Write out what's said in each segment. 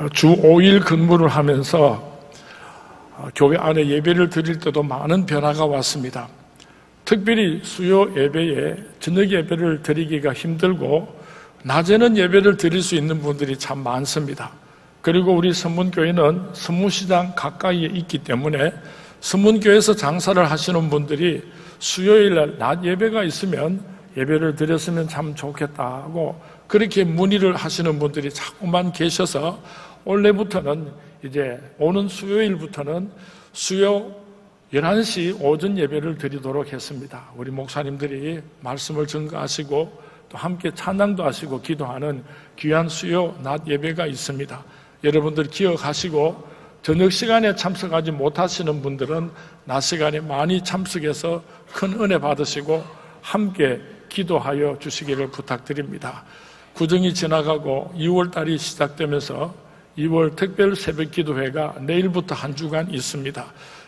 주 5일 근무를 하면서 교회 안에 예배를 드릴 때도 많은 변화가 왔습니다. 특별히 수요 예배에 저녁 예배를 드리기가 힘들고 낮에는 예배를 드릴 수 있는 분들이 참 많습니다. 그리고 우리 선문교회는 선문시장 가까이에 있기 때문에 선문교회에서 장사를 하시는 분들이 수요일날 낮 예배가 있으면 예배를 드렸으면 참 좋겠다고 그렇게 문의를 하시는 분들이 자꾸만 계셔서 올해부터는 이제 오는 수요일부터는 수요 11시 오전 예배를 드리도록 했습니다. 우리 목사님들이 말씀을 증거하시고 또 함께 찬양도 하시고 기도하는 귀한 수요 낮 예배가 있습니다. 여러분들 기억하시고 저녁 시간에 참석하지 못하시는 분들은 낮 시간에 많이 참석해서 큰 은혜 받으시고 함께 기도하여 주시기를 부탁드립니다. 구정이 지나가고 2월달이 시작되면서 2월 특별 새벽 기도회가 내일부터 한 주간 있습니다.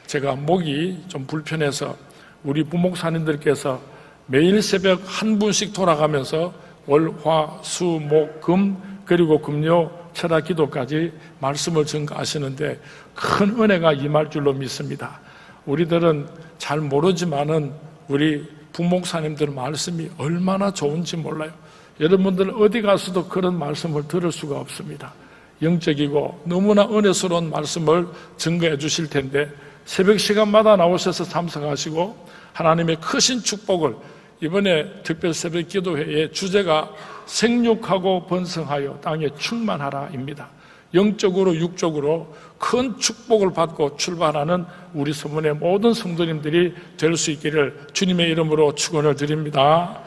제가 목이 좀 불편해서 우리 부목사님들께서 매일 새벽 한 분씩 돌아가면서 월, 화, 수, 목, 금 그리고 금요 철학 기도까지 말씀을 증거하시는데 큰 은혜가 임할 줄로 믿습니다. 우리들은 잘 모르지만은 우리 부목사님들 말씀이 얼마나 좋은지 몰라요. 여러분들 어디 가서도 그런 말씀을 들을 수가 없습니다. 영적이고 너무나 은혜스러운 말씀을 증거해 주실 텐데 새벽 시간마다 나오셔서 참석하시고 하나님의 크신 축복을 이번에 특별 새벽 기도회의 주제가 생육하고 번성하여 땅에 충만하라입니다. 영적으로 육적으로 큰 축복을 받고 출발하는 우리 서문의 모든 성도님들이 될 수 있기를 주님의 이름으로 축원을 드립니다.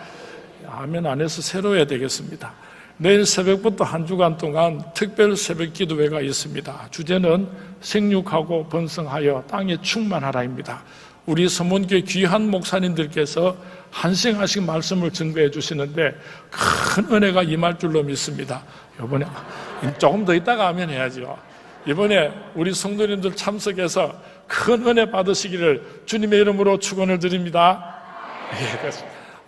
아멘 안 해서 새로 해야 되겠습니다. 내일 새벽부터 한 주간 동안 특별 새벽 기도회가 있습니다. 주제는 생육하고 번성하여 땅에 충만하라입니다. 우리 서문교회 귀한 목사님들께서 한씩 말씀을 증거해 주시는데 큰 은혜가 임할 줄로 믿습니다. 이번에 조금 더 있다가 하면 해야죠. 이번에 우리 성도님들 참석해서 큰 은혜 받으시기를 주님의 이름으로 축원을 드립니다.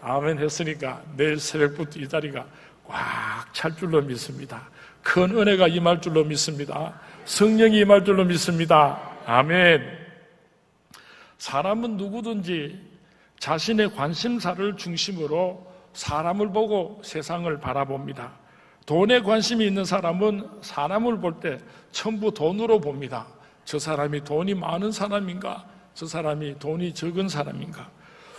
아멘 했으니까 내일 새벽부터 이 자리가 꽉 찰 줄로 믿습니다. 큰 은혜가 임할 줄로 믿습니다. 성령이 임할 줄로 믿습니다. 아멘. 사람은 누구든지 자신의 관심사를 중심으로 사람을 보고 세상을 바라봅니다. 돈에 관심이 있는 사람은 사람을 볼 때 전부 돈으로 봅니다. 저 사람이 돈이 많은 사람인가? 저 사람이 돈이 적은 사람인가?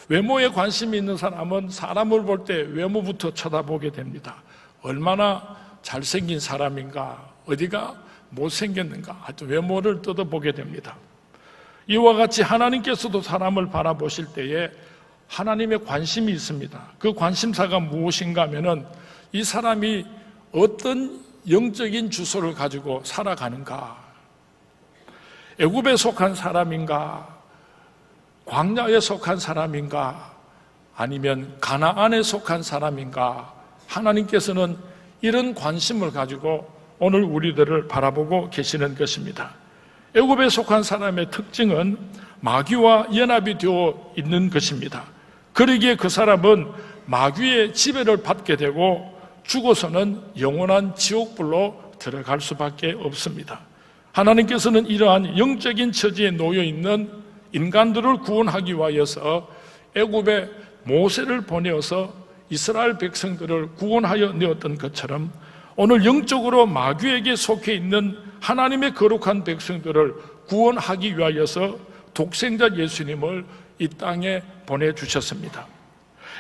외모에 관심이 있는 사람은 사람을 볼 때 외모부터 쳐다보게 됩니다. 얼마나 잘생긴 사람인가? 어디가 못생겼는가? 하여튼 외모를 뜯어보게 됩니다. 이와 같이 하나님께서도 사람을 바라보실 때에 하나님의 관심이 있습니다. 그 관심사가 무엇인가 하면은 이 사람이 어떤 영적인 주소를 가지고 살아가는가? 애굽에 속한 사람인가? 광야에 속한 사람인가? 아니면 가나안에 속한 사람인가? 하나님께서는 이런 관심을 가지고 오늘 우리들을 바라보고 계시는 것입니다. 애굽에 속한 사람의 특징은 마귀와 연합이 되어 있는 것입니다. 그러기에 그 사람은 마귀의 지배를 받게 되고 죽어서는 영원한 지옥불로 들어갈 수밖에 없습니다. 하나님께서는 이러한 영적인 처지에 놓여 있는 인간들을 구원하기 위하여서 애굽에 모세를 보내어서 이스라엘 백성들을 구원하여 내었던 것처럼 오늘 영적으로 마귀에게 속해 있는 하나님의 거룩한 백성들을 구원하기 위하여서 독생자 예수님을 이 땅에 보내주셨습니다.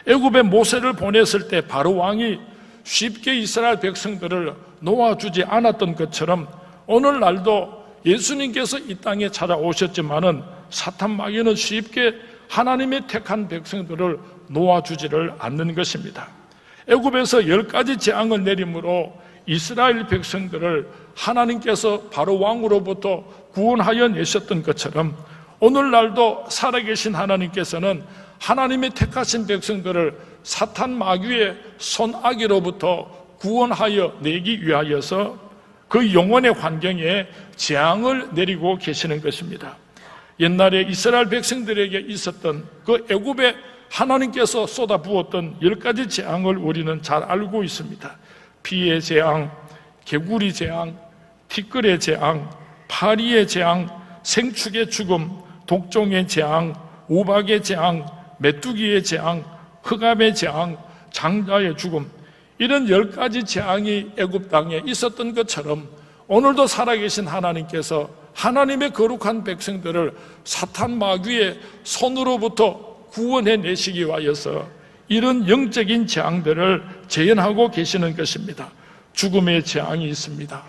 애굽에 모세를 보냈을 때 바로 왕이 쉽게 이스라엘 백성들을 놓아주지 않았던 것처럼 오늘날도 예수님께서 이 땅에 찾아오셨지만은 사탄 마귀는 쉽게 하나님의 택한 백성들을 놓아주지를 않는 것입니다. 애굽에서 10가지 재앙을 내림으로 이스라엘 백성들을 하나님께서 바로 왕으로부터 구원하여 내셨던 것처럼 오늘날도 살아계신 하나님께서는 하나님의 택하신 백성들을 사탄 마귀의 손아귀로부터 구원하여 내기 위하여서 그 영혼의 환경에 재앙을 내리고 계시는 것입니다. 옛날에 이스라엘 백성들에게 있었던 그 애굽에 하나님께서 쏟아부었던 10가지 재앙을 우리는 잘 알고 있습니다. 피의 재앙, 개구리 재앙, 티끌의 재앙, 파리의 재앙, 생축의 죽음, 독종의 재앙, 우박의 재앙, 메뚜기의 재앙, 흑암의 재앙, 장자의 죽음, 이런 10가지 재앙이 애굽 땅에 있었던 것처럼 오늘도 살아계신 하나님께서 하나님의 거룩한 백성들을 사탄 마귀의 손으로부터 구원해 내시기 위하여서 이런 영적인 재앙들을 재현하고 계시는 것입니다. 죽음의 재앙이 있습니다.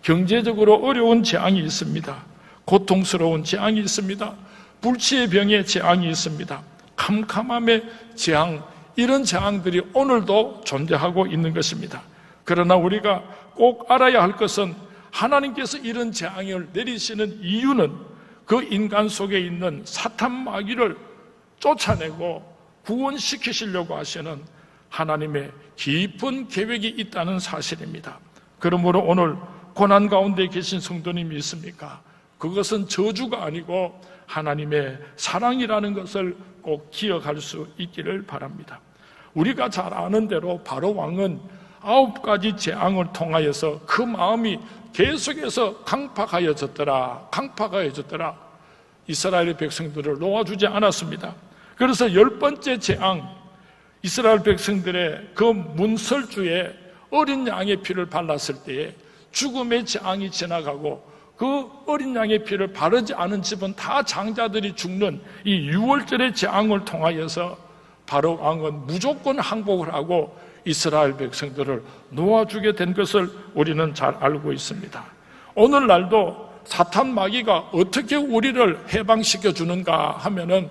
경제적으로 어려운 재앙이 있습니다. 고통스러운 재앙이 있습니다. 불치의 병의 재앙이 있습니다. 캄캄함의 재앙, 이런 재앙들이 오늘도 존재하고 있는 것입니다. 그러나 우리가 꼭 알아야 할 것은 하나님께서 이런 재앙을 내리시는 이유는 그 인간 속에 있는 사탄 마귀를 쫓아내고 구원시키시려고 하시는 하나님의 깊은 계획이 있다는 사실입니다. 그러므로 오늘 고난 가운데 계신 성도님이 있습니까? 그것은 저주가 아니고 하나님의 사랑이라는 것을 꼭 기억할 수 있기를 바랍니다. 우리가 잘 아는 대로 바로 왕은 9가지 재앙을 통하여서 그 마음이 계속해서 강팍하여졌더라. 이스라엘 백성들을 놓아주지 않았습니다. 그래서 10번째 재앙, 이스라엘 백성들의 그 문설주에 어린 양의 피를 발랐을 때에 죽음의 재앙이 지나가고 그 어린 양의 피를 바르지 않은 집은 다 장자들이 죽는 이 6월절의 재앙을 통하여서 바로 왕은 무조건 항복을 하고 이스라엘 백성들을 놓아주게 된 것을 우리는 잘 알고 있습니다. 오늘날도 사탄 마귀가 어떻게 우리를 해방시켜 주는가 하면은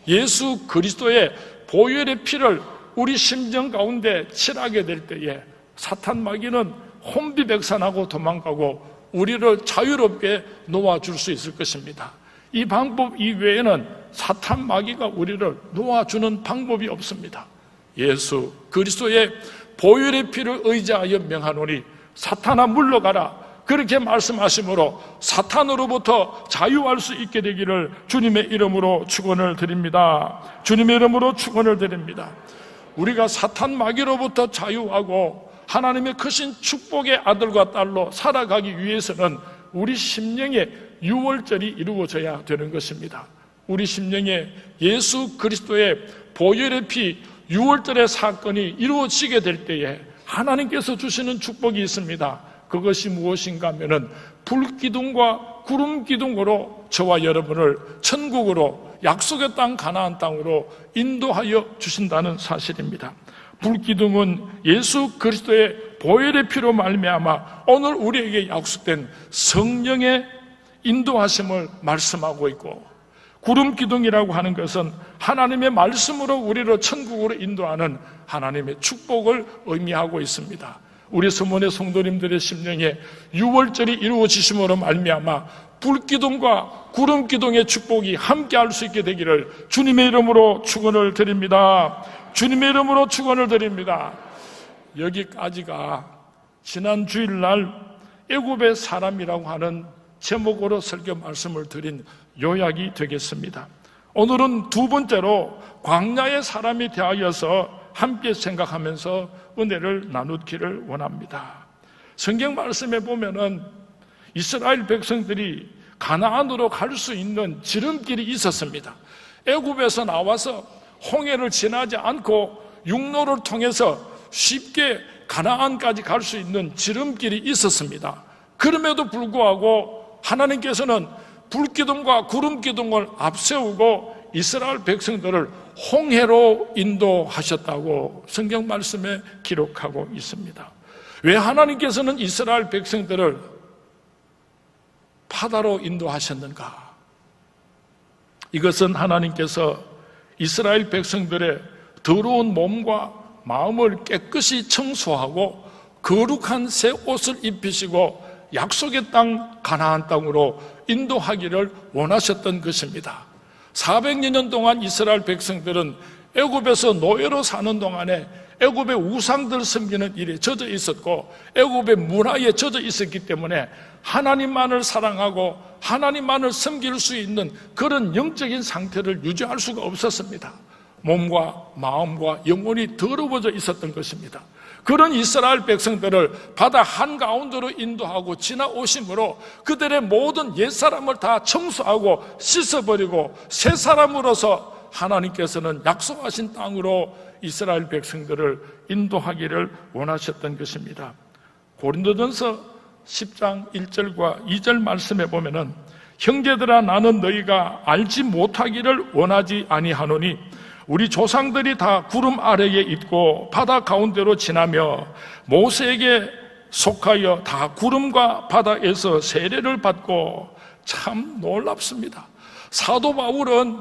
예수 그리스도의 보혈의 피를 우리 심정 가운데 칠하게 될 때에 사탄 마귀는 혼비백산하고 도망가고 우리를 자유롭게 놓아줄 수 있을 것입니다. 이 방법 이외에는 사탄 마귀가 우리를 놓아주는 방법이 없습니다. 예수 그리스도의 보혈의 피를 의지하여 명하노니 사탄아 물러가라, 그렇게 말씀하심으로 사탄으로부터 자유할 수 있게 되기를 주님의 이름으로 축원을 드립니다. 주님의 이름으로 축원을 드립니다. 우리가 사탄 마귀로부터 자유하고 하나님의 크신 축복의 아들과 딸로 살아가기 위해서는 우리 심령에 6월절이 이루어져야 되는 것입니다. 우리 심령에 예수 그리스도의 보혈의 피 6월절의 사건이 이루어지게 될 때에 하나님께서 주시는 축복이 있습니다. 그것이 무엇인가 하면은 불기둥과 구름기둥으로 저와 여러분을 천국으로, 약속의 땅 가나안 땅으로 인도하여 주신다는 사실입니다. 불기둥은 예수 그리스도의 보혈의 피로 말미암아 오늘 우리에게 약속된 성령의 인도하심을 말씀하고 있고, 구름기둥이라고 하는 것은 하나님의 말씀으로 우리를 천국으로 인도하는 하나님의 축복을 의미하고 있습니다. 우리 서문의 성도님들의 심령에 6월절이 이루어지심으로 말미암아 불기둥과 구름기둥의 축복이 함께할 수 있게 되기를 주님의 이름으로 축원을 드립니다. 주님의 이름으로 축원을 드립니다. 여기까지가 지난 주일날 애굽의 사람이라고 하는 제목으로 설교 말씀을 드린 요약이 되겠습니다. 오늘은 두 번째로 광야의 사람이 되어서 함께 생각하면서 은혜를 나누기를 원합니다. 성경 말씀에 보면은 이스라엘 백성들이 가나안으로 갈 수 있는 지름길이 있었습니다. 애굽에서 나와서 홍해를 지나지 않고 육로를 통해서 쉽게 가나안까지 갈 수 있는 지름길이 있었습니다. 그럼에도 불구하고 하나님께서는 불기둥과 구름기둥을 앞세우고 이스라엘 백성들을 홍해로 인도하셨다고 성경 말씀에 기록하고 있습니다. 왜 하나님께서는 이스라엘 백성들을 바다로 인도하셨는가? 이것은 하나님께서 이스라엘 백성들의 더러운 몸과 마음을 깨끗이 청소하고 거룩한 새 옷을 입히시고 약속의 땅 가나안 땅으로 인도하기를 원하셨던 것입니다. 400여 동안 이스라엘 백성들은 애굽에서 노예로 사는 동안에 애굽의 우상들 섬기는 일에 젖어 있었고 애굽의 문화에 젖어 있었기 때문에 하나님만을 사랑하고 하나님만을 섬길 수 있는 그런 영적인 상태를 유지할 수가 없었습니다. 몸과 마음과 영혼이 더러워져 있었던 것입니다. 그런 이스라엘 백성들을 바다 한가운데로 인도하고 지나오심으로 그들의 모든 옛사람을 다 청소하고 씻어버리고 새 사람으로서 하나님께서는 약속하신 땅으로 이스라엘 백성들을 인도하기를 원하셨던 것입니다. 고린도전서 10장 1절과 2절 말씀에 보면은 형제들아 나는 너희가 알지 못하기를 원하지 아니하노니 우리 조상들이 다 구름 아래에 있고 바다 가운데로 지나며 모세에게 속하여 다 구름과 바다에서 세례를 받고 참 놀랍습니다. 사도 바울은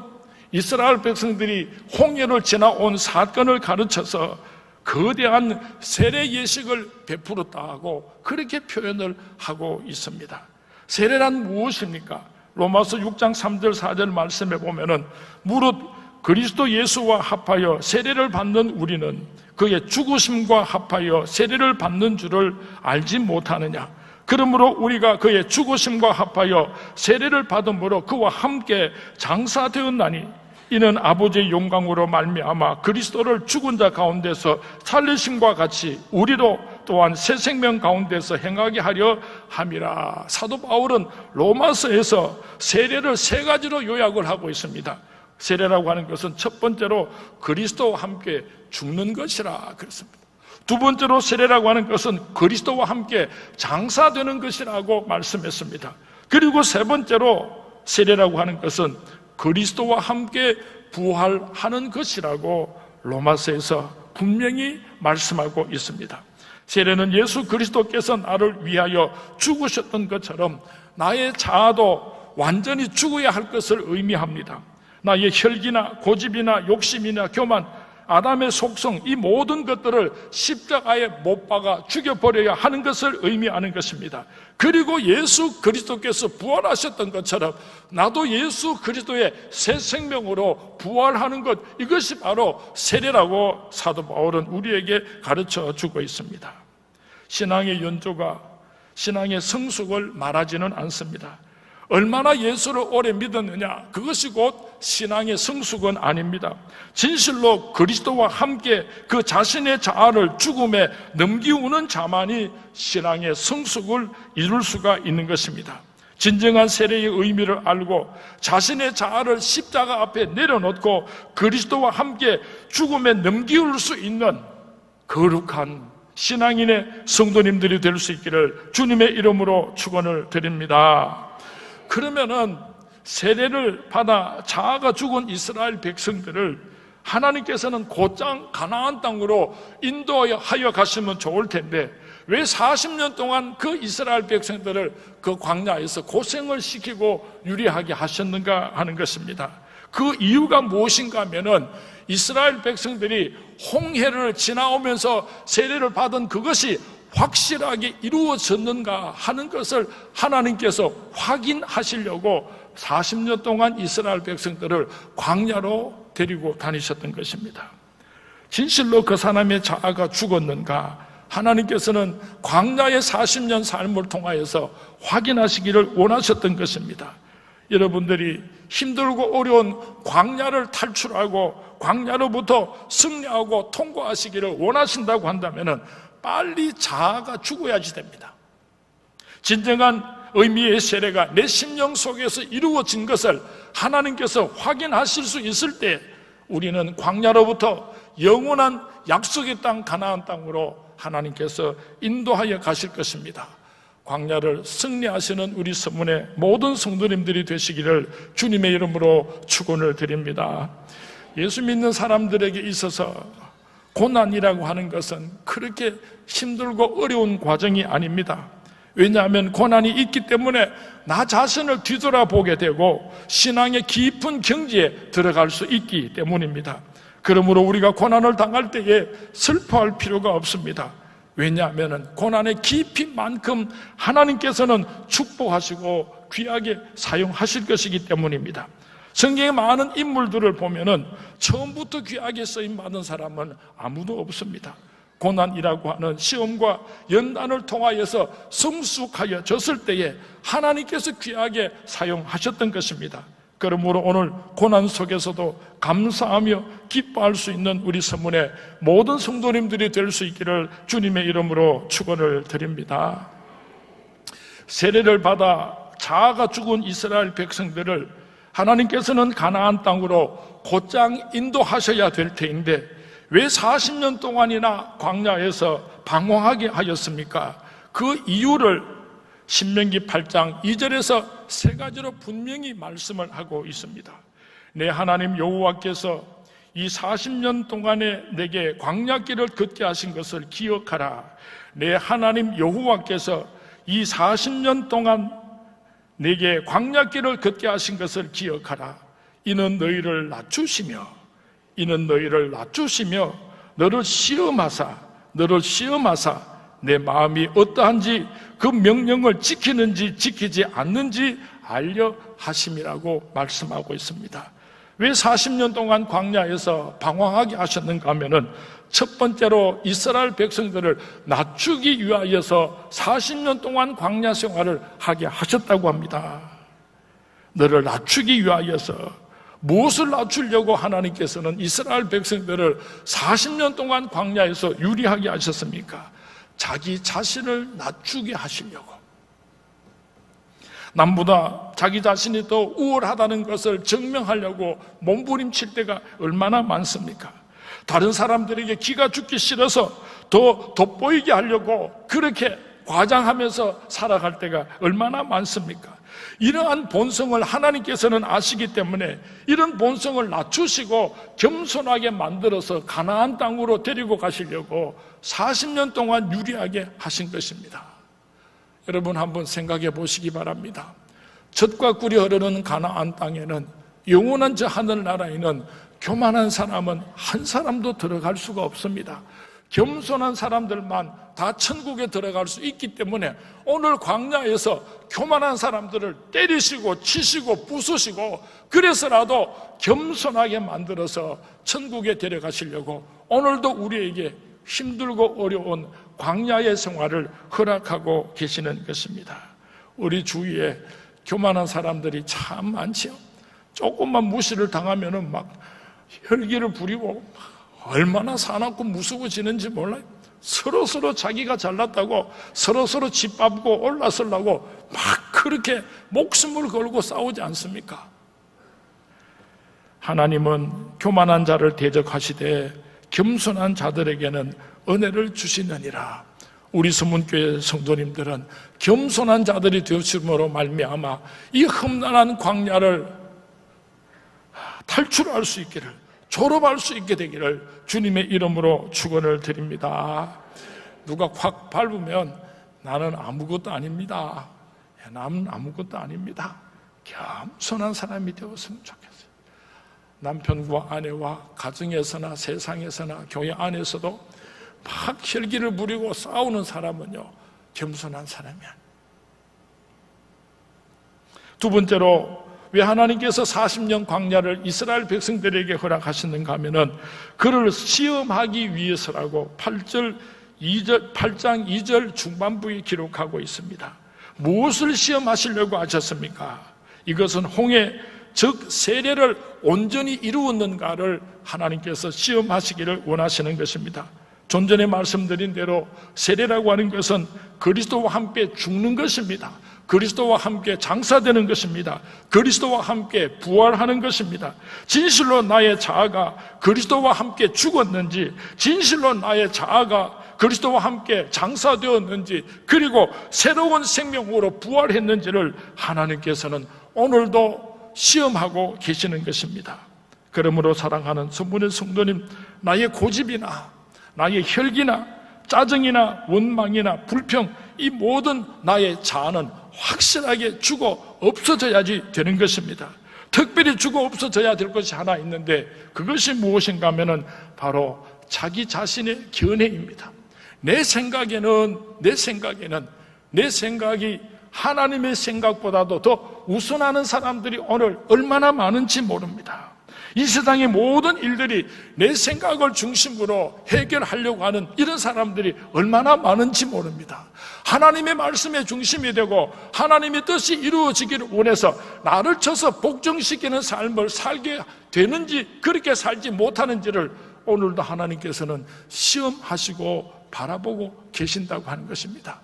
이스라엘 백성들이 홍해를 지나온 사건을 가르쳐서 거대한 세례 예식을 베풀었다고 그렇게 표현을 하고 있습니다. 세례란 무엇입니까? 로마서 6장 3절 4절 말씀에 보면은 무릇 그리스도 예수와 합하여 세례를 받는 우리는 그의 죽으심과 합하여 세례를 받는 줄을 알지 못하느냐. 그러므로 우리가 그의 죽으심과 합하여 세례를 받음으로 그와 함께 장사되었나니 이는 아버지의 영광으로 말미암아 그리스도를 죽은 자 가운데서 살리심과 같이 우리도 또한 새 생명 가운데서 행하게 하려 함이라. 사도 바울은 로마서에서 세례를 세 가지로 요약을 하고 있습니다. 세례라고 하는 것은 첫 번째로 그리스도와 함께 죽는 것이라 그랬습니다. 두 번째로 세례라고 하는 것은 그리스도와 함께 장사되는 것이라고 말씀했습니다. 그리고 세 번째로 세례라고 하는 것은 그리스도와 함께 부활하는 것이라고 로마서에서 분명히 말씀하고 있습니다. 세례는 예수 그리스도께서 나를 위하여 죽으셨던 것처럼 나의 자아도 완전히 죽어야 할 것을 의미합니다. 나의 혈기나 고집이나 욕심이나 교만, 아담의 속성, 이 모든 것들을 십자가에 못 박아 죽여버려야 하는 것을 의미하는 것입니다. 그리고 예수 그리스도께서 부활하셨던 것처럼 나도 예수 그리스도의 새 생명으로 부활하는 것, 이것이 바로 세례라고 사도 바울은 우리에게 가르쳐 주고 있습니다. 신앙의 연조가 신앙의 성숙을 말하지는 않습니다. 얼마나 예수를 오래 믿었느냐, 그것이 곧 신앙의 성숙은 아닙니다. 진실로 그리스도와 함께 그 자신의 자아를 죽음에 넘기우는 자만이 신앙의 성숙을 이룰 수가 있는 것입니다. 진정한 세례의 의미를 알고 자신의 자아를 십자가 앞에 내려놓고 그리스도와 함께 죽음에 넘기울 수 있는 거룩한 신앙인의 성도님들이 될 수 있기를 주님의 이름으로 축원을 드립니다. 그러면은 세례를 받아 자아가 죽은 이스라엘 백성들을 하나님께서는 곧장 가나안 땅으로 인도하여 가시면 좋을 텐데 왜 40년 동안 그 이스라엘 백성들을 그 광야에서 고생을 시키고 유리하게 하셨는가 하는 것입니다. 그 이유가 무엇인가 하면은 이스라엘 백성들이 홍해를 지나오면서 세례를 받은 그것이 확실하게 이루어졌는가 하는 것을 하나님께서 확인하시려고 40년 동안 이스라엘 백성들을 광야로 데리고 다니셨던 것입니다. 진실로 그 사람의 자아가 죽었는가 하나님께서는 광야의 40년 삶을 통하여서 확인하시기를 원하셨던 것입니다. 여러분들이 힘들고 어려운 광야를 탈출하고 광야로부터 승리하고 통과하시기를 원하신다고 한다면 빨리 자아가 죽어야지 됩니다. 진정한 의미의 세례가 내 심령 속에서 이루어진 것을 하나님께서 확인하실 수 있을 때 우리는 광야로부터 영원한 약속의 땅 가나안 땅으로 하나님께서 인도하여 가실 것입니다. 광야를 승리하시는 우리 서문의 모든 성도님들이 되시기를 주님의 이름으로 축원을 드립니다. 예수 믿는 사람들에게 있어서 고난이라고 하는 것은 그렇게 힘들고 어려운 과정이 아닙니다. 왜냐하면 고난이 있기 때문에 나 자신을 뒤돌아보게 되고 신앙의 깊은 경지에 들어갈 수 있기 때문입니다. 그러므로 우리가 고난을 당할 때에 슬퍼할 필요가 없습니다. 왜냐하면 고난의 깊이만큼 하나님께서는 축복하시고 귀하게 사용하실 것이기 때문입니다. 성경의 많은 인물들을 보면은 처음부터 귀하게 쓰임받은 사람은 아무도 없습니다. 고난이라고 하는 시험과 연단을 통하여서 성숙하여졌을 때에 하나님께서 귀하게 사용하셨던 것입니다. 그러므로 오늘 고난 속에서도 감사하며 기뻐할 수 있는 우리 서문의 모든 성도님들이 될 수 있기를 주님의 이름으로 축원을 드립니다. 세례를 받아 자아가 죽은 이스라엘 백성들을 하나님께서는 가나안 땅으로 곧장 인도하셔야 될 터인데 왜 40년 동안이나 광야에서 방황하게 하였습니까? 그 이유를 신명기 8장 2절에서 세 가지로 분명히 말씀을 하고 있습니다. 내 하나님 여호와께서 이 40년 동안에 내게 광야길을 걷게 하신 것을 기억하라. 내 하나님 여호와께서 이 40년 동안 내게 광야길을 걷게 하신 것을 기억하라. 이는 너희를 낮추시며 너를 시험하사 내 마음이 어떠한지 그 명령을 지키는지 지키지 않는지 알려 하심이라고 말씀하고 있습니다. 왜 40년 동안 광야에서 방황하게 하셨는가 하면은 첫 번째로 이스라엘 백성들을 낮추기 위하여서 40년 동안 광야 생활을 하게 하셨다고 합니다. 너를 낮추기 위하여서 무엇을 낮추려고 하나님께서는 이스라엘 백성들을 40년 동안 광야에서 유리하게 하셨습니까? 자기 자신을 낮추게 하시려고. 남보다 자기 자신이 더 우월하다는 것을 증명하려고 몸부림칠 때가 얼마나 많습니까? 다른 사람들에게 기가 죽기 싫어서 더 돋보이게 하려고 그렇게 과장하면서 살아갈 때가 얼마나 많습니까? 이러한 본성을 하나님께서는 아시기 때문에 이런 본성을 낮추시고 겸손하게 만들어서 가나안 땅으로 데리고 가시려고 40년 동안 유리하게 하신 것입니다. 여러분 한번 생각해 보시기 바랍니다. 젖과 꿀이 흐르는 가나안 땅에는, 영원한 저 하늘나라에는 교만한 사람은 한 사람도 들어갈 수가 없습니다. 겸손한 사람들만 다 천국에 들어갈 수 있기 때문에 오늘 광야에서 교만한 사람들을 때리시고 치시고 부수시고 그래서라도 겸손하게 만들어서 천국에 데려가시려고 오늘도 우리에게 힘들고 어려운 광야의 생활을 허락하고 계시는 것입니다. 우리 주위에 교만한 사람들이 참 많지요. 조금만 무시를 당하면은 막 혈기를 부리고 얼마나 사납고 무서워지는지 몰라요. 서로 자기가 잘났다고 서로 짓밟고 올라서려고 막 그렇게 목숨을 걸고 싸우지 않습니까? 하나님은 교만한 자를 대적하시되 겸손한 자들에게는 은혜를 주시느니라. 우리 서문교회 성도님들은 겸손한 자들이 되심으로 말미암아 이 험난한 광야를 탈출할 수 있기를, 졸업할 수 있게 되기를 주님의 이름으로 축원을 드립니다. 누가 확 밟으면 나는 아무것도 아닙니다. 나는 아무것도 아닙니다. 겸손한 사람이 되었으면 좋겠어요. 남편과 아내와 가정에서나 세상에서나 교회 안에서도 막 혈기를 부리고 싸우는 사람은요, 겸손한 사람이 아니에요. 두 번째로 왜 하나님께서 40년 광야를 이스라엘 백성들에게 허락하셨는가 하면은 그를 시험하기 위해서라고 8장 2절 중반부에 기록하고 있습니다. 무엇을 시험하시려고 하셨습니까? 이것은 홍해, 즉 세례를 온전히 이루었는가를 하나님께서 시험하시기를 원하시는 것입니다. 좀 전에 말씀드린 대로 세례라고 하는 것은 그리스도와 함께 죽는 것입니다. 그리스도와 함께 장사되는 것입니다. 그리스도와 함께 부활하는 것입니다. 진실로 나의 자아가 그리스도와 함께 죽었는지, 진실로 나의 자아가 그리스도와 함께 장사되었는지, 그리고 새로운 생명으로 부활했는지를 하나님께서는 오늘도 시험하고 계시는 것입니다. 그러므로 사랑하는 성문의 성도님, 나의 고집이나 나의 혈기나 짜증이나 원망이나 불평, 이 모든 나의 자아는 확실하게 죽어 없어져야지 되는 것입니다. 특별히 죽어 없어져야 될 것이 하나 있는데 그것이 무엇인가 하면은 바로 자기 자신의 견해입니다. 내 생각이 하나님의 생각보다도 더 우선하는 사람들이 오늘 얼마나 많은지 모릅니다. 이 세상의 모든 일들이 내 생각을 중심으로 해결하려고 하는 이런 사람들이 얼마나 많은지 모릅니다. 하나님의 말씀의 중심이 되고 하나님의 뜻이 이루어지기를 원해서 나를 쳐서 복종시키는 삶을 살게 되는지 그렇게 살지 못하는지를 오늘도 하나님께서는 시험하시고 바라보고 계신다고 하는 것입니다.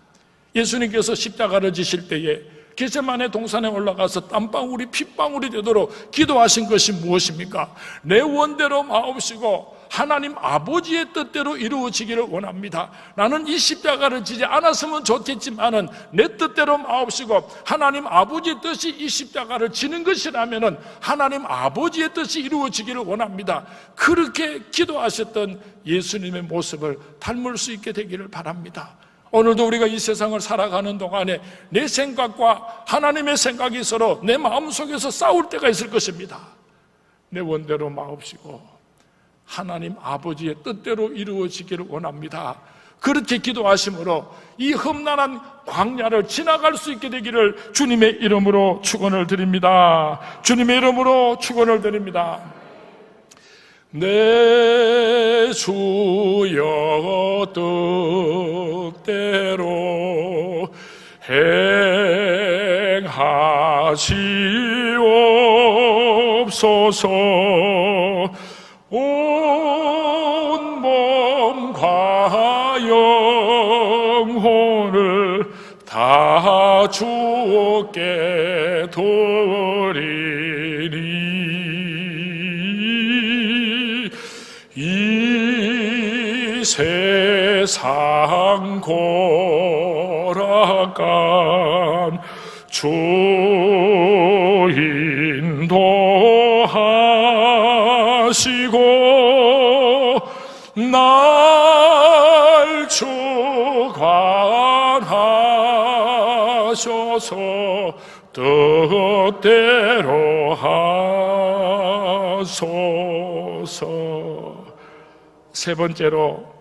예수님께서 십자가를 지실 때에 겟세마네 동산에 올라가서 땀방울이 핏방울이 되도록 기도하신 것이 무엇입니까? 내 원대로 마옵시고 하나님 아버지의 뜻대로 이루어지기를 원합니다. 나는 이 십자가를 지지 않았으면 좋겠지만은 내 뜻대로 마옵시고 하나님 아버지의 뜻이 이 십자가를 지는 것이라면은 하나님 아버지의 뜻이 이루어지기를 원합니다. 그렇게 기도하셨던 예수님의 모습을 닮을 수 있게 되기를 바랍니다. 오늘도 우리가 이 세상을 살아가는 동안에 내 생각과 하나님의 생각이 서로 내 마음속에서 싸울 때가 있을 것입니다. 내 원대로 마옵시고 하나님 아버지의 뜻대로 이루어지기를 원합니다. 그렇게 기도하심으로 이 험난한 광야를 지나갈 수 있게 되기를 주님의 이름으로 축원을 드립니다. 주님의 이름으로 축원을 드립니다. 내 주여 뜻대로 행하시옵소서. 온 몸과 영혼을 다 주께 드리니 이 세상 고락간 주 인도하시고 날 주관하셔서 뜻대로 하소서. 세 번째로,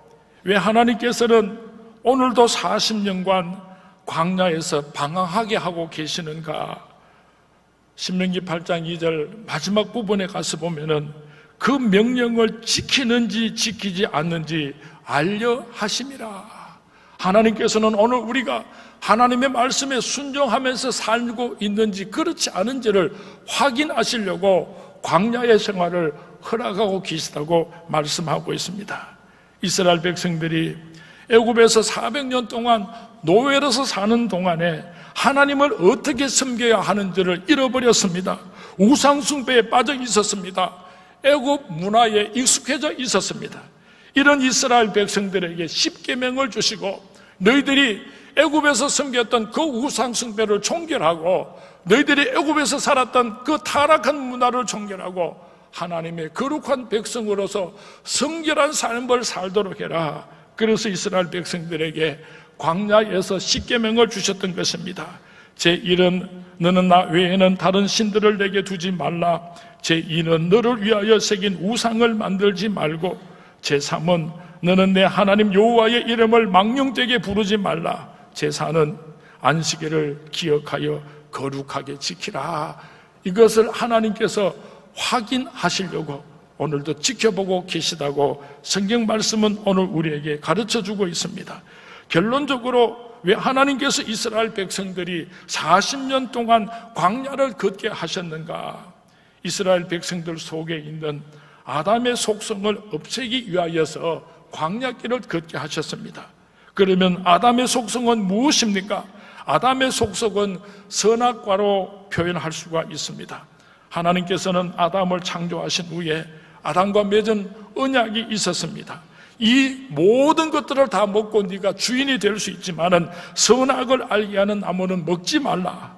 왜 하나님께서는 오늘도 40년간 광야에서 방황하게 하고 계시는가? 신명기 8장 2절 마지막 부분에 가서 보면은 그 명령을 지키는지 지키지 않는지 알려 하심이라. 하나님께서는 오늘 우리가 하나님의 말씀에 순종하면서 살고 있는지 그렇지 않은지를 확인하시려고 광야의 생활을 허락하고 계시다고 말씀하고 있습니다. 이스라엘 백성들이 애굽에서 400년 동안 노예로서 사는 동안에 하나님을 어떻게 섬겨야 하는지를 잃어버렸습니다. 우상 숭배에 빠져 있었습니다. 애굽 문화에 익숙해져 있었습니다. 이런 이스라엘 백성들에게 십계명을 주시고 너희들이 애굽에서 섬겼던 그 우상 숭배를 종결하고 너희들이 애굽에서 살았던 그 타락한 문화를 종결하고 하나님의 거룩한 백성으로서 성결한 삶을 살도록 해라. 그래서 이스라엘 백성들에게 광야에서 십계명을 주셨던 것입니다. 제1은 너는 나 외에는 다른 신들을 내게 두지 말라. 제2는 너를 위하여 새긴 우상을 만들지 말고, 제3은 너는 내 하나님 여호와의 이름을 망령되게 부르지 말라. 제4는 안식일을 기억하여 거룩하게 지키라. 이것을 하나님께서 확인하시려고 오늘도 지켜보고 계시다고 성경 말씀은 오늘 우리에게 가르쳐주고 있습니다. 결론적으로 왜 하나님께서 이스라엘 백성들이 40년 동안 광야를 걷게 하셨는가? 이스라엘 백성들 속에 있는 아담의 속성을 없애기 위하여서 광야길을 걷게 하셨습니다. 그러면 아담의 속성은 무엇입니까? 아담의 속성은 선악과로 표현할 수가 있습니다. 하나님께서는 아담을 창조하신 후에 아담과 맺은 언약이 있었습니다. 이 모든 것들을 다 먹고 네가 주인이 될 수 있지만은 선악을 알게 하는 나무는 먹지 말라.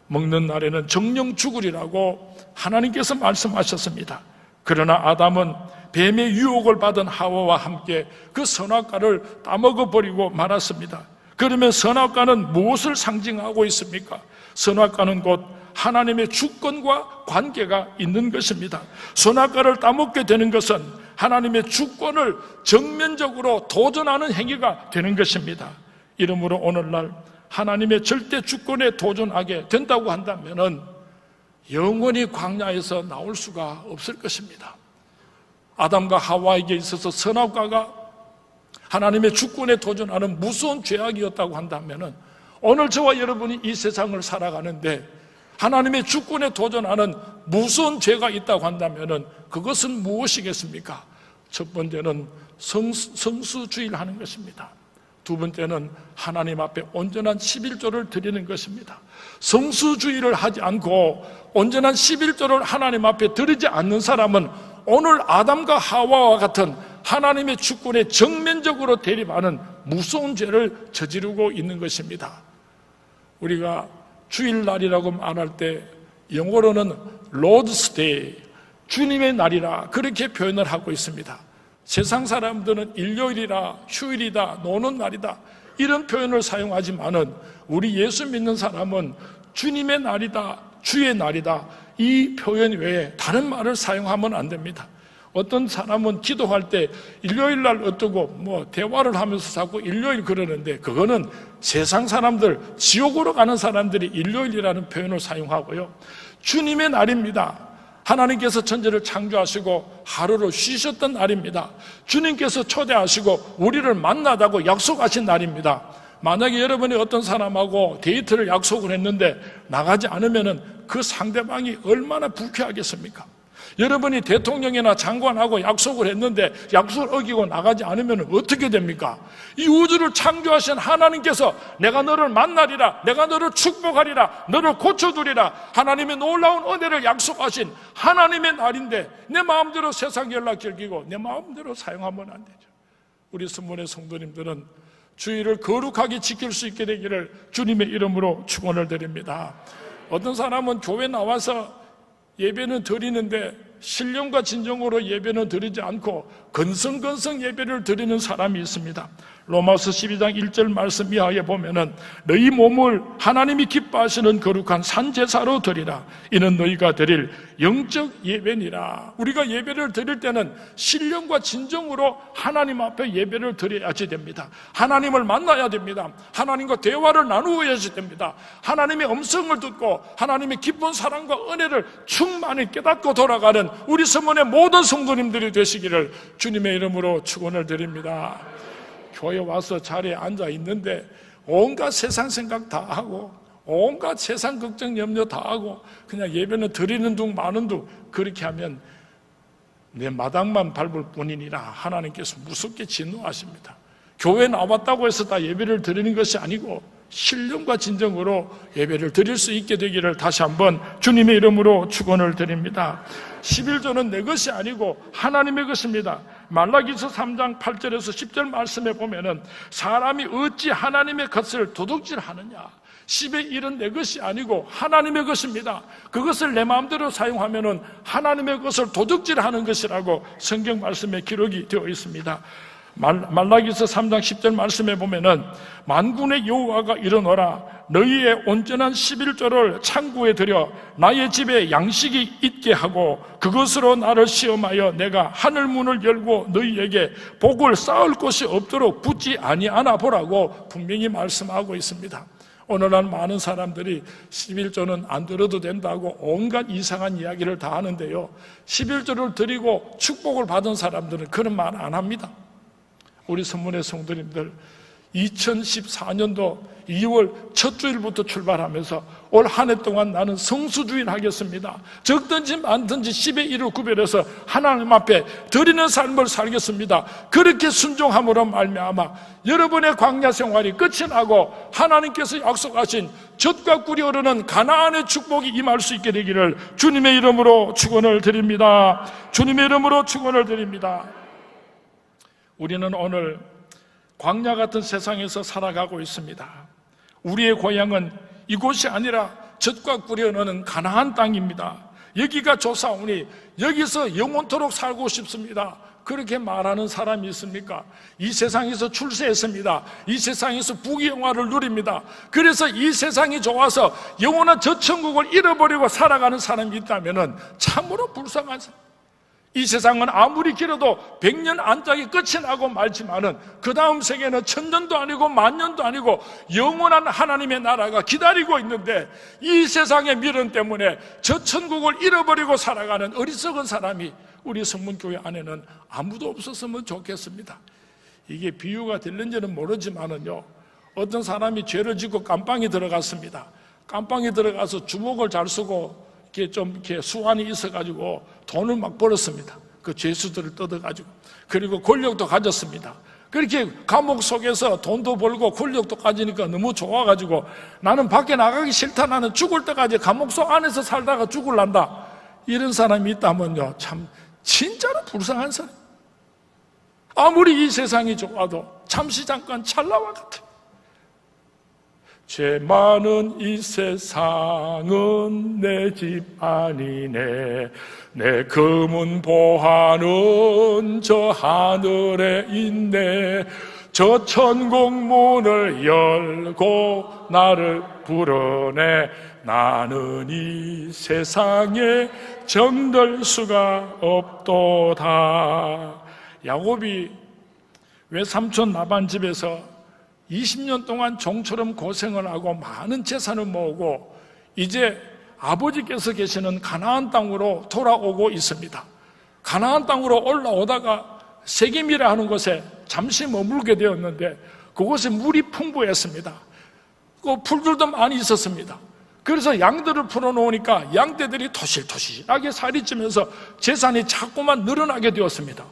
먹는 날에는 정령 죽으리라고 하나님께서 말씀하셨습니다. 그러나 아담은 뱀의 유혹을 받은 하와와 함께 그 선악과를 따먹어버리고 말았습니다. 그러면 선악과는 무엇을 상징하고 있습니까? 선악과는 곧 하나님의 주권과 관계가 있는 것입니다. 선악과를 따먹게 되는 것은 하나님의 주권을 정면적으로 도전하는 행위가 되는 것입니다. 이러므로 오늘날 하나님의 절대 주권에 도전하게 된다고 한다면 영원히 광야에서 나올 수가 없을 것입니다. 아담과 하와에게 있어서 선악과가 하나님의 주권에 도전하는 무서운 죄악이었다고 한다면, 오늘 저와 여러분이 이 세상을 살아가는데 하나님의 주권에 도전하는 무서운 죄가 있다고 한다면 그것은 무엇이겠습니까? 첫 번째는 성수주의를 하는 것입니다. 두 번째는 하나님 앞에 온전한 11조를 드리는 것입니다. 성수주의를 하지 않고 온전한 11조를 하나님 앞에 드리지 않는 사람은 오늘 아담과 하와와 같은 하나님의 주권에 정면적으로 대립하는 무서운 죄를 저지르고 있는 것입니다. 우리가 주일날이라고 말할 때 영어로는 Lord's Day, 주님의 날이라 그렇게 표현을 하고 있습니다. 세상 사람들은 일요일이라, 휴일이다, 노는 날이다 이런 표현을 사용하지만은 우리 예수 믿는 사람은 주님의 날이다, 주의 날이다 이 표현 외에 다른 말을 사용하면 안 됩니다. 어떤 사람은 기도할 때 일요일 날 어떠고 대화를 하면서 자꾸 일요일 그러는데, 그거는 세상 사람들, 지옥으로 가는 사람들이 일요일이라는 표현을 사용하고요. 주님의 날입니다. 하나님께서 천지를 창조하시고 하루를 쉬셨던 날입니다. 주님께서 초대하시고 우리를 만나자고 약속하신 날입니다. 만약에 여러분이 어떤 사람하고 데이트를 약속을 했는데 나가지 않으면 그 상대방이 얼마나 불쾌하겠습니까? 여러분이 대통령이나 장관하고 약속을 했는데 약속을 어기고 나가지 않으면 어떻게 됩니까? 이 우주를 창조하신 하나님께서 내가 너를 만나리라, 내가 너를 축복하리라, 너를 고쳐두리라 하나님의 놀라운 은혜를 약속하신 하나님의 날인데 내 마음대로 세상 연락 즐기고 내 마음대로 사용하면 안 되죠. 우리 선문의 성도님들은 주의를 거룩하게 지킬 수 있게 되기를 주님의 이름으로 축원을 드립니다. 어떤 사람은 교회 나와서 예배는 드리는데 신령과 진정으로 예배는 드리지 않고 건성건성 예배를 드리는 사람이 있습니다. 로마서 12장 1절 말씀 이하에 보면은 너희 몸을 하나님이 기뻐하시는 거룩한 산제사로 드리라. 이는 너희가 드릴 영적 예배니라. 우리가 예배를 드릴 때는 신령과 진정으로 하나님 앞에 예배를 드려야지 됩니다. 하나님을 만나야 됩니다. 하나님과 대화를 나누어야지 됩니다. 하나님의 음성을 듣고 하나님의 기쁜 사랑과 은혜를 충만히 깨닫고 돌아가는 우리 서문의 모든 성도님들이 되시기를 주님의 이름으로 축원을 드립니다. 교회 와서 자리에 앉아 있는데 온갖 세상 생각 다 하고 온갖 세상 걱정 염려 다 하고 그냥 예배는 드리는 둥 마는 둥 그렇게 하면 내 마당만 밟을 뿐이니라 하나님께서 무섭게 진노하십니다. 교회 나왔다고 해서 다 예배를 드리는 것이 아니고 신령과 진정으로 예배를 드릴 수 있게 되기를 다시 한번 주님의 이름으로 축원을 드립니다. 11조는 내 것이 아니고 하나님의 것입니다. 말라기서 3장 8절에서 10절 말씀에 보면은 사람이 어찌 하나님의 것을 도둑질하느냐, 10의 1은 내 것이 아니고 하나님의 것입니다. 그것을 내 마음대로 사용하면은 하나님의 것을 도둑질하는 것이라고 성경 말씀에 기록이 되어 있습니다. 말라기서 3장 10절 말씀에 보면은 만군의 여호와가 이르노라 너희의 온전한 11조를 창고에 들여 나의 집에 양식이 있게 하고 그것으로 나를 시험하여 내가 하늘 문을 열고 너희에게 복을 쌓을 곳이 없도록 붙지 아니하나 보라고 분명히 말씀하고 있습니다. 오늘날 많은 사람들이 11조는 안 들어도 된다고 온갖 이상한 이야기를 다 하는데요, 11조를 드리고 축복을 받은 사람들은 그런 말 안 합니다. 우리 선문의 성도님들 2014년도 2월 첫 주일부터 출발하면서 올 한 해 동안 나는 성수주의를 하겠습니다. 적든지 많든지 10의 1을 구별해서 하나님 앞에 드리는 삶을 살겠습니다. 그렇게 순종함으로 말미암아 여러분의 광야 생활이 끝이 나고 하나님께서 약속하신 젖과 꿀이 흐르는 가나안의 축복이 임할 수 있게 되기를 주님의 이름으로 축원을 드립니다. 주님의 이름으로 축원을 드립니다. 우리는 오늘 광야 같은 세상에서 살아가고 있습니다. 우리의 고향은 이곳이 아니라 젖과 꿀이 흐르는 가나안 땅입니다. 여기가 좋사오니 여기서 영원토록 살고 싶습니다. 그렇게 말하는 사람이 있습니까? 이 세상에서 출세했습니다. 이 세상에서 부귀영화를 누립니다. 그래서 이 세상이 좋아서 영원한 저 천국을 잃어버리고 살아가는 사람이 있다면 참으로 불쌍한 사람. 이 세상은 아무리 길어도 100년 안짝이 끝이 나고 말지만은 그 다음 세계는 1000년도 아니고 10,000년도 아니고 영원한 하나님의 나라가 기다리고 있는데 이 세상의 미련 때문에 저 천국을 잃어버리고 살아가는 어리석은 사람이 우리 성문교회 안에는 아무도 없었으면 좋겠습니다. 이게 비유가 될는지는 모르지만은요, 어떤 사람이 죄를 짓고 깜빵에 들어갔습니다. 깜빵에 들어가서 주먹을 잘 쓰고 이렇게 수완이 있어가지고 돈을 막 벌었습니다. 그 죄수들을 뜯어가지고. 그리고 권력도 가졌습니다. 그렇게 감옥 속에서 돈도 벌고 권력도 가지니까 너무 좋아가지고 나는 밖에 나가기 싫다, 나는 죽을 때까지 감옥 속 안에서 살다가 죽을란다, 이런 사람이 있다면요, 참 진짜로 불쌍한 사람. 아무리 이 세상이 좋아도 잠시 잠깐 찰나와 같아요. 죄 많은 이 세상은 내 집 아니네. 내 검은 보화는 저 하늘에 있네. 저 천국 문을 열고 나를 불어내. 나는 이 세상에 정들 수가 없도다. 야곱이 외삼촌 라반 집에서 20년 동안 종처럼 고생을 하고 많은 재산을 모으고 이제 아버지께서 계시는 가나안 땅으로 돌아오고 있습니다. 가나안 땅으로 올라오다가 세겜이라 하는 곳에 잠시 머물게 되었는데 그곳에 물이 풍부했습니다. 그 풀들도 많이 있었습니다. 그래서 양들을 풀어놓으니까 양떼들이 토실토실하게 살이 찌면서 재산이 자꾸만 늘어나게 되었습니다.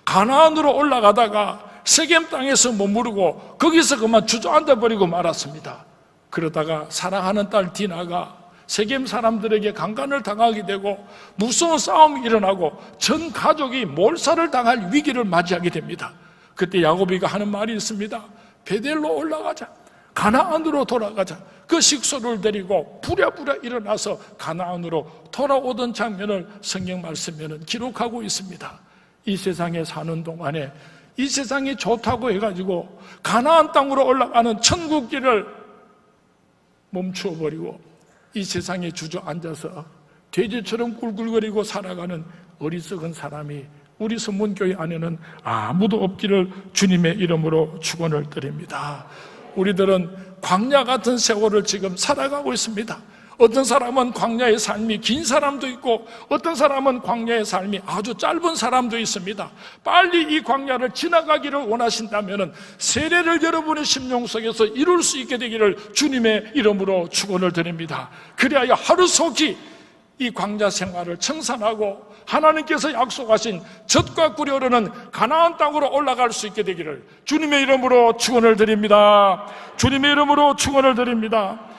가나안으로 올라가다가 세겜 땅에서 머무르고 거기서 그만 주저앉아 버리고 말았습니다. 그러다가 사랑하는 딸 디나가 세겜 사람들에게 강간을 당하게 되고 무서운 싸움이 일어나고 전 가족이 몰살을 당할 위기를 맞이하게 됩니다. 그때 야곱이가 하는 말이 있습니다. 베델로 올라가자, 가나안으로 돌아가자. 그 식소를 데리고 부랴부랴 일어나서 가나안으로 돌아오던 장면을 성경 말씀에는 기록하고 있습니다. 이 세상에 사는 동안에 이 세상이 좋다고 해가지고 가나안 땅으로 올라가는 천국길을 멈추어버리고 이 세상에 주저앉아서 돼지처럼 꿀꿀거리고 살아가는 어리석은 사람이 우리 선문교회 안에는 아무도 없기를 주님의 이름으로 축원을 드립니다. 우리들은 광야 같은 세월을 지금 살아가고 있습니다. 어떤 사람은 광야의 삶이 긴 사람도 있고 어떤 사람은 광야의 삶이 아주 짧은 사람도 있습니다. 빨리 이 광야를 지나가기를 원하신다면 세례를 여러분의 심령 속에서 이룰 수 있게 되기를 주님의 이름으로 축원을 드립니다. 그리하여 하루속히 이 광야 생활을 청산하고 하나님께서 약속하신 젖과 꿀이 흐르는 가나안 땅으로 올라갈 수 있게 되기를 주님의 이름으로 축원을 드립니다. 주님의 이름으로 축원을 드립니다.